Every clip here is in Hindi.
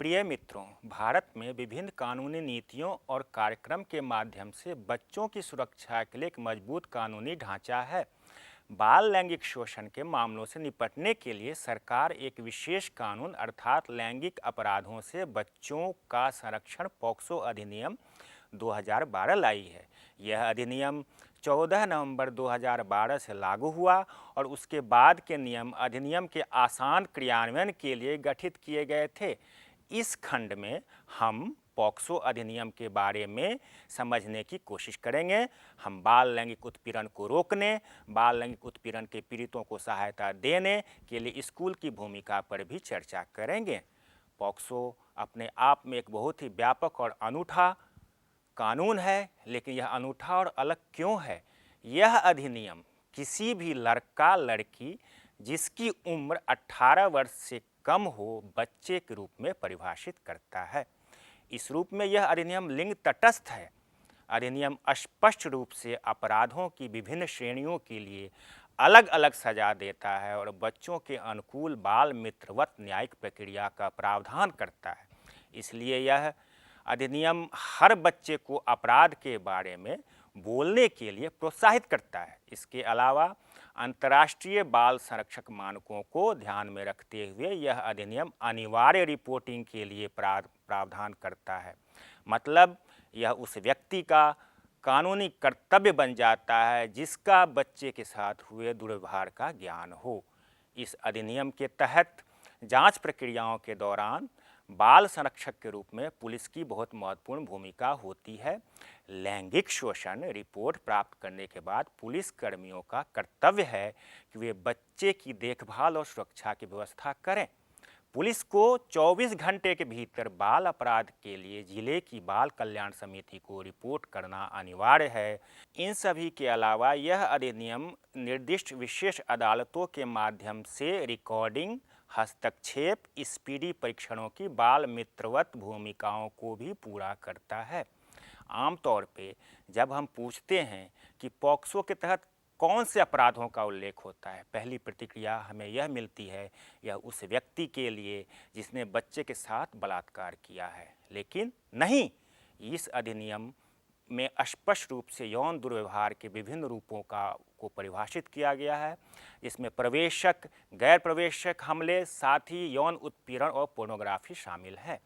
प्रिय मित्रों, भारत में विभिन्न कानूनी नीतियों और कार्यक्रम के माध्यम से बच्चों की सुरक्षा के लिए एक मजबूत कानूनी ढांचा है। बाल लैंगिक शोषण के मामलों से निपटने के लिए सरकार एक विशेष कानून अर्थात लैंगिक अपराधों से बच्चों का संरक्षण पॉक्सो अधिनियम 2012 लाई है। यह अधिनियम 14 नवंबर 2012 से लागू हुआ और उसके बाद के नियम अधिनियम के आसान क्रियान्वयन के लिए गठित किए गए थे। इस खंड में हम पॉक्सो अधिनियम के बारे में समझने की कोशिश करेंगे। हम बाल लैंगिक उत्पीड़न को रोकने, बाल लैंगिक उत्पीड़न के पीड़ितों को सहायता देने के लिए स्कूल की भूमिका पर भी चर्चा करेंगे। पॉक्सो अपने आप में एक बहुत ही व्यापक और अनूठा कानून है, लेकिन यह अनूठा और अलग क्यों है? यह अधिनियम किसी भी लड़का लड़की जिसकी उम्र 18 वर्ष से कम हो बच्चे के रूप में परिभाषित करता है। इस रूप में यह अधिनियम लिंग तटस्थ है। अधिनियम स्पष्ट रूप से अपराधों की विभिन्न श्रेणियों के लिए अलग अलग सजा देता है और बच्चों के अनुकूल बाल मित्रवत न्यायिक प्रक्रिया का प्रावधान करता है। इसलिए यह अधिनियम हर बच्चे को अपराध के बारे में बोलने के लिए प्रोत्साहित करता है। इसके अलावा अंतर्राष्ट्रीय बाल संरक्षक मानकों को ध्यान में रखते हुए यह अधिनियम अनिवार्य रिपोर्टिंग के लिए प्रावधान करता है। मतलब यह उस व्यक्ति का कानूनी कर्तव्य बन जाता है जिसका बच्चे के साथ हुए दुर्व्यवहार का ज्ञान हो। इस अधिनियम के तहत जांच प्रक्रियाओं के दौरान बाल संरक्षक के रूप में पुलिस की बहुत महत्वपूर्ण भूमिका होती है। लैंगिक शोषण रिपोर्ट प्राप्त करने के बाद पुलिस कर्मियों का कर्तव्य है कि वे बच्चे की देखभाल और सुरक्षा की व्यवस्था करें। पुलिस को 24 घंटे के भीतर बाल अपराध के लिए जिले की बाल कल्याण समिति को रिपोर्ट करना अनिवार्य है। इन सभी के अलावा यह अधिनियम निर्दिष्ट विशेष अदालतों के माध्यम से रिकॉर्डिंग, हस्तक्षेप, स्पीडी परीक्षणों की बाल मित्रवत भूमिकाओं को भी पूरा करता है। आमतौर पे जब हम पूछते हैं कि पॉक्सो के तहत कौन से अपराधों का उल्लेख होता है, पहली प्रतिक्रिया हमें यह मिलती है यह उस व्यक्ति के लिए जिसने बच्चे के साथ बलात्कार किया है। लेकिन नहीं, इस अधिनियम में स्पष्ट रूप से यौन दुर्व्यवहार के विभिन्न रूपों को परिभाषित किया गया है, जिसमें प्रवेशक, गैर प्रवेशक हमले, साथ ही यौन उत्पीड़न और पोर्नोग्राफी शामिल है।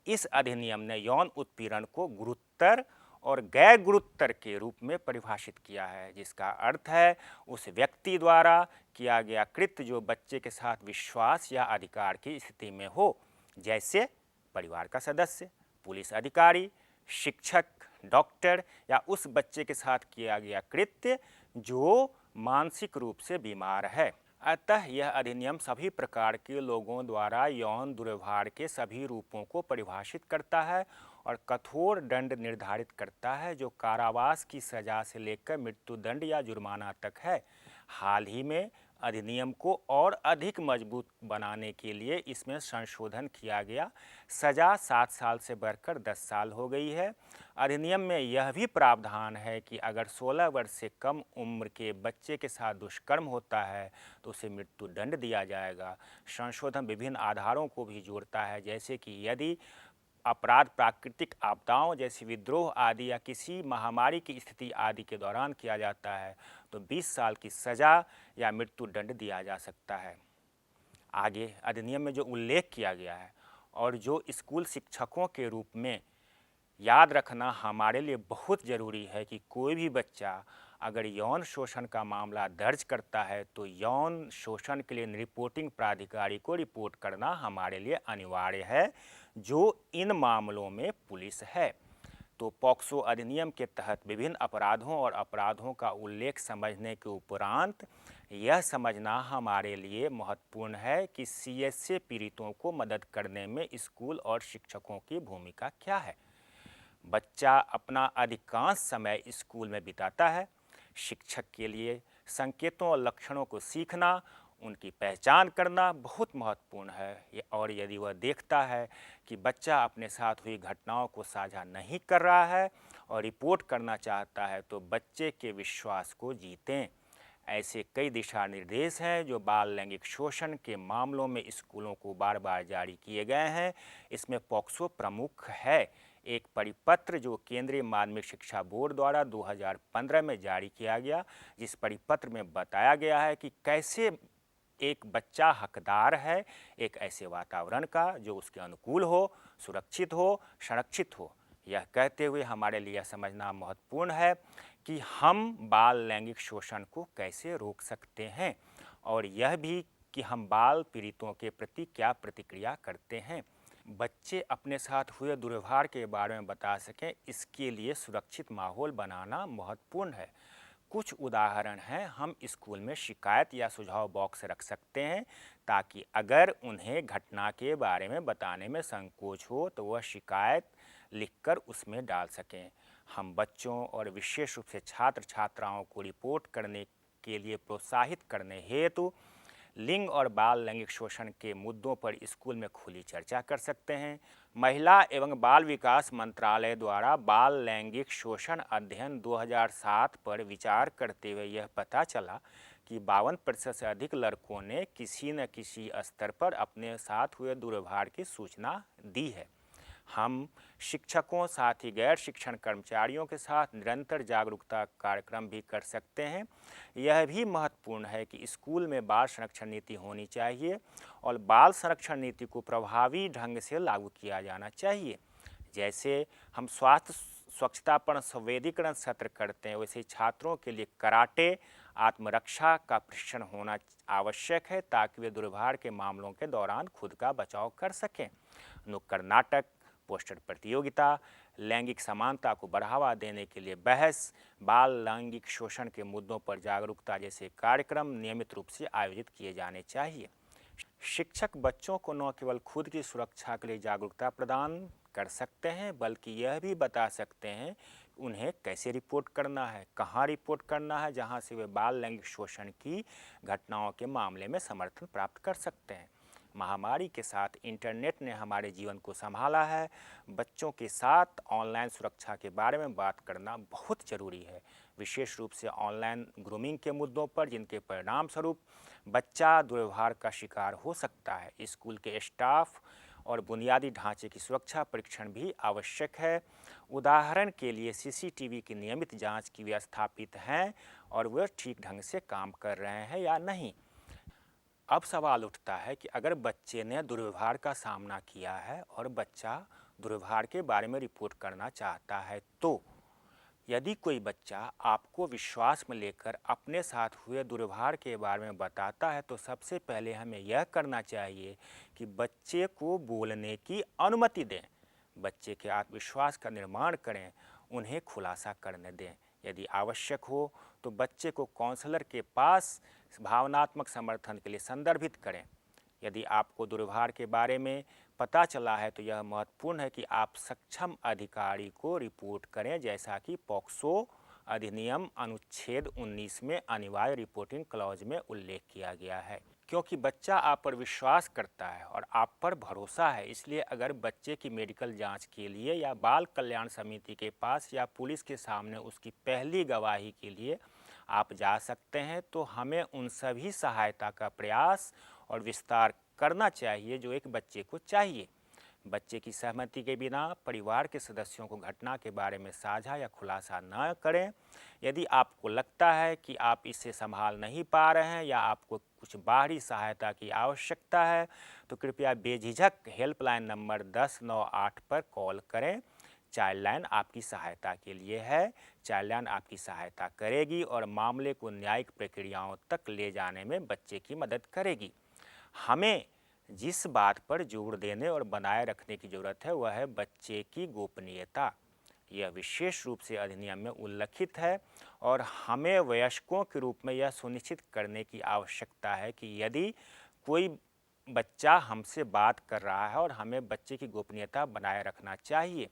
इस अधिनियम ने यौन उत्पीड़न को गुरुतर और गैर गुरुतर के रूप में परिभाषित किया है, जिसका अर्थ है उस व्यक्ति द्वारा किया गया कृत्य जो बच्चे के साथ विश्वास या अधिकार की स्थिति में हो, जैसे परिवार का सदस्य, पुलिस अधिकारी, शिक्षक, डॉक्टर या उस बच्चे के साथ किया गया कृत्य जो मानसिक रूप से बीमार है। अतः यह अधिनियम सभी प्रकार के लोगों द्वारा यौन दुर्व्यवहार के सभी रूपों को परिभाषित करता है और कठोर दंड निर्धारित करता है जो कारावास की सजा से लेकर मृत्युदंड या जुर्माना तक है। हाल ही में अधिनियम को और अधिक मजबूत बनाने के लिए इसमें संशोधन किया गया। सजा 7 साल से बढ़कर 10 साल हो गई है। अधिनियम में यह भी प्रावधान है कि अगर 16 वर्ष से कम उम्र के बच्चे के साथ दुष्कर्म होता है तो उसे मृत्युदंड दिया जाएगा। संशोधन विभिन्न आधारों को भी जोड़ता है, जैसे कि यदि अपराध प्राकृतिक आपदाओं जैसे विद्रोह आदि या किसी महामारी की स्थिति आदि के दौरान किया जाता है तो 20 साल की सजा या मृत्युदंड दिया जा सकता है। आगे अधिनियम में जो उल्लेख किया गया है और जो स्कूल शिक्षकों के रूप में याद रखना हमारे लिए बहुत ज़रूरी है कि कोई भी बच्चा अगर यौन शोषण का मामला दर्ज करता है तो यौन शोषण के लिए रिपोर्टिंग प्राधिकारी को रिपोर्ट करना हमारे लिए अनिवार्य है, जो इन मामलों में पुलिस है। तो पॉक्सो अधिनियम के तहत विभिन्न अपराधों और अपराधों का उल्लेख समझने के उपरांत यह समझना हमारे लिए महत्वपूर्ण है कि सीएसए पीड़ितों को मदद करने में स्कूल और शिक्षकों की भूमिका क्या है। बच्चा अपना अधिकांश समय स्कूल में बिताता है। शिक्षक के लिए संकेतों और लक्षणों को सीखना, उनकी पहचान करना बहुत महत्वपूर्ण है और यदि वह देखता है कि बच्चा अपने साथ हुई घटनाओं को साझा नहीं कर रहा है और रिपोर्ट करना चाहता है तो बच्चे के विश्वास को जीतें। ऐसे कई दिशा निर्देश हैं जो बाल लैंगिक शोषण के मामलों में स्कूलों को बार बार जारी किए गए हैं। इसमें पॉक्सो प्रमुख है। एक परिपत्र जो केंद्रीय माध्यमिक शिक्षा बोर्ड द्वारा 2015 में जारी किया गया, जिस परिपत्र में बताया गया है कि कैसे एक बच्चा हकदार है एक ऐसे वातावरण का जो उसके अनुकूल हो, सुरक्षित हो, संरक्षित हो। यह कहते हुए हमारे लिए समझना महत्वपूर्ण है कि हम बाल लैंगिक शोषण को कैसे रोक सकते हैं और यह भी कि हम बाल पीड़ितों के प्रति क्या प्रतिक्रिया करते हैं। बच्चे अपने साथ हुए दुर्व्यवहार के बारे में बता सकें, इसके लिए सुरक्षित माहौल बनाना महत्वपूर्ण है। कुछ उदाहरण हैं, हम स्कूल में शिकायत या सुझाव बॉक्स रख सकते हैं ताकि अगर उन्हें घटना के बारे में बताने में संकोच हो तो वह शिकायत लिखकर उसमें डाल सकें। हम बच्चों और विशेष रूप से छात्र छात्राओं को रिपोर्ट करने के लिए प्रोत्साहित करने हेतु लिंग और बाल लैंगिक शोषण के मुद्दों पर स्कूल में खुली चर्चा कर सकते हैं। महिला एवं बाल विकास मंत्रालय द्वारा बाल लैंगिक शोषण अध्ययन 2007 पर विचार करते हुए यह पता चला कि 52% से अधिक लड़कों ने किसी न किसी स्तर पर अपने साथ हुए दुर्व्यवहार की सूचना दी है। हम शिक्षकों साथ ही गैर शिक्षण कर्मचारियों के साथ निरंतर जागरूकता कार्यक्रम भी कर सकते हैं। यह भी महत्वपूर्ण है कि स्कूल में बाल संरक्षण नीति होनी चाहिए और बाल संरक्षण नीति को प्रभावी ढंग से लागू किया जाना चाहिए। जैसे हम स्वास्थ्य स्वच्छता पर संवेदीकरण सत्र करते हैं, वैसे छात्रों के लिए कराटे आत्मरक्षा का प्रशिक्षण होना आवश्यक है ताकि वे दुर्व्यवहार के मामलों के दौरान खुद का बचाव कर सकें। नुक्कड़ नाटक, पोस्टर प्रतियोगिता, लैंगिक समानता को बढ़ावा देने के लिए बहस, बाल लैंगिक शोषण के मुद्दों पर जागरूकता जैसे कार्यक्रम नियमित रूप से आयोजित किए जाने चाहिए। शिक्षक बच्चों को न केवल खुद की सुरक्षा के लिए जागरूकता प्रदान कर सकते हैं बल्कि यह भी बता सकते हैं उन्हें कैसे रिपोर्ट करना है, कहाँ रिपोर्ट करना है, जहाँ से वे बाल लैंगिक शोषण की घटनाओं के मामले में समर्थन प्राप्त कर सकते हैं। महामारी के साथ इंटरनेट ने हमारे जीवन को संभाला है। बच्चों के साथ ऑनलाइन सुरक्षा के बारे में बात करना बहुत ज़रूरी है, विशेष रूप से ऑनलाइन ग्रूमिंग के मुद्दों पर जिनके परिणाम स्वरूप बच्चा दुर्व्यवहार का शिकार हो सकता है। स्कूल के स्टाफ और बुनियादी ढांचे की सुरक्षा परीक्षण भी आवश्यक है। उदाहरण के लिए सीसीटीवी की नियमित जांच की व्यवस्थापित हैं और वे ठीक ढंग से काम कर रहे हैं या नहीं। अब सवाल उठता है कि अगर बच्चे ने दुर्व्यवहार का सामना किया है और बच्चा दुर्व्यवहार के बारे में रिपोर्ट करना चाहता है तो यदि कोई बच्चा आपको विश्वास में लेकर अपने साथ हुए दुर्व्यवहार के बारे में बताता है तो सबसे पहले हमें यह करना चाहिए कि बच्चे को बोलने की अनुमति दें, बच्चे के आत्मविश्वास का निर्माण करें, उन्हें खुलासा करने दें। यदि आवश्यक हो तो बच्चे को काउंसलर के पास भावनात्मक समर्थन के लिए संदर्भित करें। यदि आपको दुर्व्यवहार के बारे में पता चला है तो यह महत्वपूर्ण है कि आप सक्षम अधिकारी को रिपोर्ट करें, जैसा कि पॉक्सो अधिनियम अनुच्छेद 19 में अनिवार्य रिपोर्टिंग क्लॉज में उल्लेख किया गया है। क्योंकि बच्चा आप पर विश्वास करता है और आप पर भरोसा है, इसलिए अगर बच्चे की मेडिकल जांच के लिए या बाल कल्याण समिति के पास या पुलिस के सामने उसकी पहली गवाही के लिए आप जा सकते हैं तो हमें उन सभी सहायता का प्रयास और विस्तार करना चाहिए जो एक बच्चे को चाहिए। बच्चे की सहमति के बिना परिवार के सदस्यों को घटना के बारे में साझा या खुलासा न करें। यदि आपको लगता है कि आप इसे संभाल नहीं पा रहे हैं या आपको कुछ बाहरी सहायता की आवश्यकता है तो कृपया बेझिझक हेल्पलाइन नंबर 1098 पर कॉल करें। चाइल्डलाइन आपकी सहायता के लिए है। चाइल्डलाइन आपकी सहायता करेगी और मामले को न्यायिक प्रक्रियाओं तक ले जाने में बच्चे की मदद करेगी। हमें जिस बात पर जोर देने और बनाए रखने की ज़रूरत है वह है बच्चे की गोपनीयता। यह विशेष रूप से अधिनियम में उल्लिखित है और हमें वयस्कों के रूप में यह सुनिश्चित करने की आवश्यकता है कि यदि कोई बच्चा हमसे बात कर रहा है और हमें बच्चे की गोपनीयता बनाए रखना चाहिए।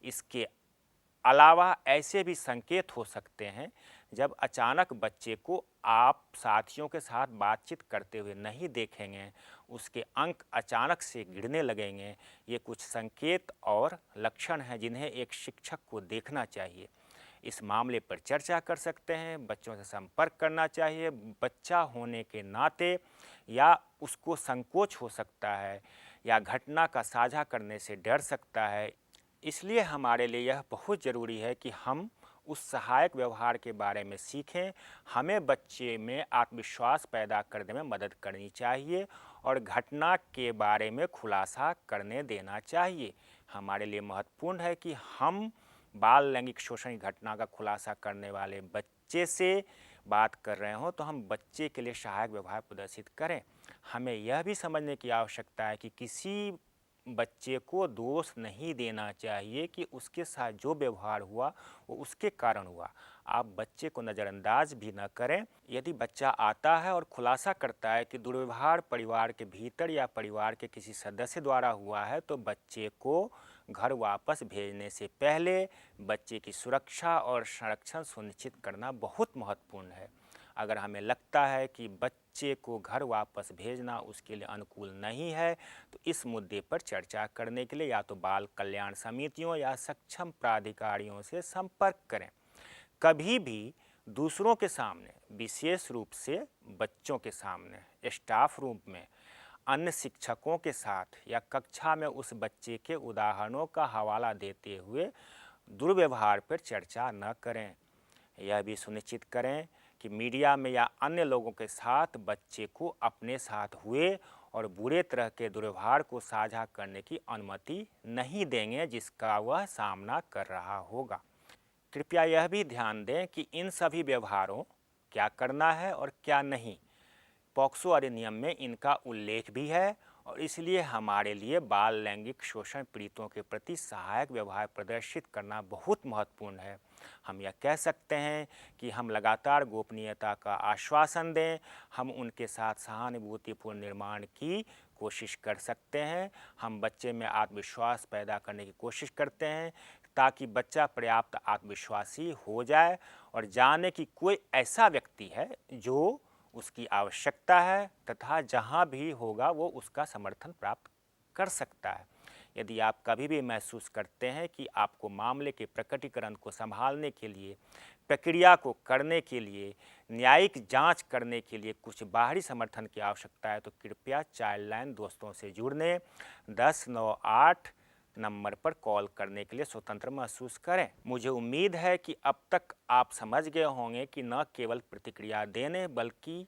इसके अलावा ऐसे भी संकेत हो सकते हैं जब अचानक बच्चे को आप साथियों के साथ बातचीत करते हुए नहीं देखेंगे, उसके अंक अचानक से गिरने लगेंगे। ये कुछ संकेत और लक्षण हैं जिन्हें एक शिक्षक को देखना चाहिए। इस मामले पर चर्चा कर सकते हैं, बच्चों से संपर्क करना चाहिए। बच्चा होने के नाते या उसको संकोच हो सकता है या घटना का साझा करने से डर सकता है, इसलिए हमारे लिए यह बहुत ज़रूरी है कि हम उस सहायक व्यवहार के बारे में सीखें। हमें बच्चे में आत्मविश्वास पैदा करने में मदद करनी चाहिए और घटना के बारे में खुलासा करने देना चाहिए। हमारे लिए महत्वपूर्ण है कि हम बाल लैंगिक शोषण की घटना का खुलासा करने वाले बच्चे से बात कर रहे हों तो हम बच्चे के लिए सहायक व्यवहार प्रदर्शित करें। हमें यह भी समझने की आवश्यकता है कि किसी बच्चे को दोष नहीं देना चाहिए कि उसके साथ जो व्यवहार हुआ वो उसके कारण हुआ। आप बच्चे को नज़रअंदाज भी न करें। यदि बच्चा आता है और खुलासा करता है कि दुर्व्यवहार परिवार के भीतर या परिवार के किसी सदस्य द्वारा हुआ है तो बच्चे को घर वापस भेजने से पहले बच्चे की सुरक्षा और संरक्षण सुनिश्चित करना बहुत महत्वपूर्ण है। अगर हमें लगता है कि बच्चे को घर वापस भेजना उसके लिए अनुकूल नहीं है तो इस मुद्दे पर चर्चा करने के लिए या तो बाल कल्याण समितियों या सक्षम प्राधिकारियों से संपर्क करें। कभी भी दूसरों के सामने, विशेष रूप से बच्चों के सामने, स्टाफ रूम में, अन्य शिक्षकों के साथ या कक्षा में उस बच्चे के उदाहरणों का हवाला देते हुए दुर्व्यवहार पर चर्चा न करें। यह भी सुनिश्चित करें कि मीडिया में या अन्य लोगों के साथ बच्चे को अपने साथ हुए और बुरे तरह के दुर्व्यवहार को साझा करने की अनुमति नहीं देंगे जिसका वह सामना कर रहा होगा। कृपया यह भी ध्यान दें कि इन सभी व्यवहारों क्या करना है और क्या नहीं, पॉक्सो अधिनियम में इनका उल्लेख भी है और इसलिए हमारे लिए बाल लैंगिक शोषण पीड़ितों के प्रति सहायक व्यवहार प्रदर्शित करना बहुत महत्वपूर्ण है। हम यह कह सकते हैं कि हम लगातार गोपनीयता का आश्वासन दें, हम उनके साथ सहानुभूतिपूर्ण निर्माण की कोशिश कर सकते हैं, हम बच्चे में आत्मविश्वास पैदा करने की कोशिश करते हैं ताकि बच्चा पर्याप्त आत्मविश्वासी हो जाए और जाने कि कोई ऐसा व्यक्ति है जो उसकी आवश्यकता है तथा जहाँ भी होगा वो उसका समर्थन प्राप्त कर सकता है। यदि आप कभी भी महसूस करते हैं कि आपको मामले के प्रकटीकरण को संभालने के लिए, प्रक्रिया को करने के लिए, न्यायिक जांच करने के लिए कुछ बाहरी समर्थन की आवश्यकता है तो कृपया चाइल्डलाइन दोस्तों से जुड़ने 1098 नंबर पर कॉल करने के लिए स्वतंत्र महसूस करें। मुझे उम्मीद है कि अब तक आप समझ गए होंगे कि न केवल प्रतिक्रिया देने बल्कि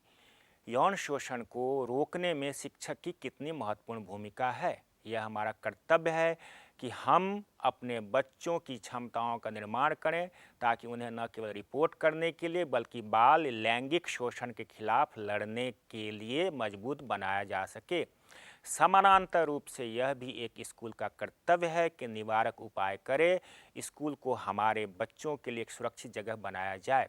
यौन शोषण को रोकने में शिक्षक की कितनी महत्वपूर्ण भूमिका है। यह हमारा कर्तव्य है कि हम अपने बच्चों की क्षमताओं का निर्माण करें ताकि उन्हें न केवल रिपोर्ट करने के लिए बल्कि बाल लैंगिक शोषण के खिलाफ लड़ने के लिए मजबूत बनाया जा सके। समानांतर रूप से यह भी एक स्कूल का कर्तव्य है कि निवारक उपाय करे, स्कूल को हमारे बच्चों के लिए एक सुरक्षित जगह बनाया जाए।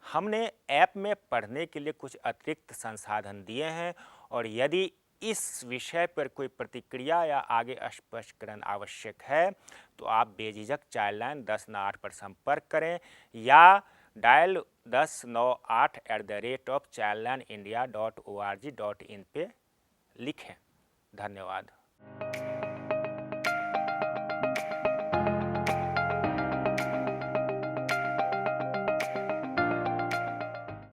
हमने ऐप में पढ़ने के लिए कुछ अतिरिक्त संसाधन दिए हैं और यदि इस विषय पर कोई प्रतिक्रिया या आगे स्पष्टीकरण आवश्यक है तो आप बेझिझक चाइल्डलाइन 1098 पर संपर्क करें या डायल 1098@childlineindia.org.in पे लिखें। धन्यवाद।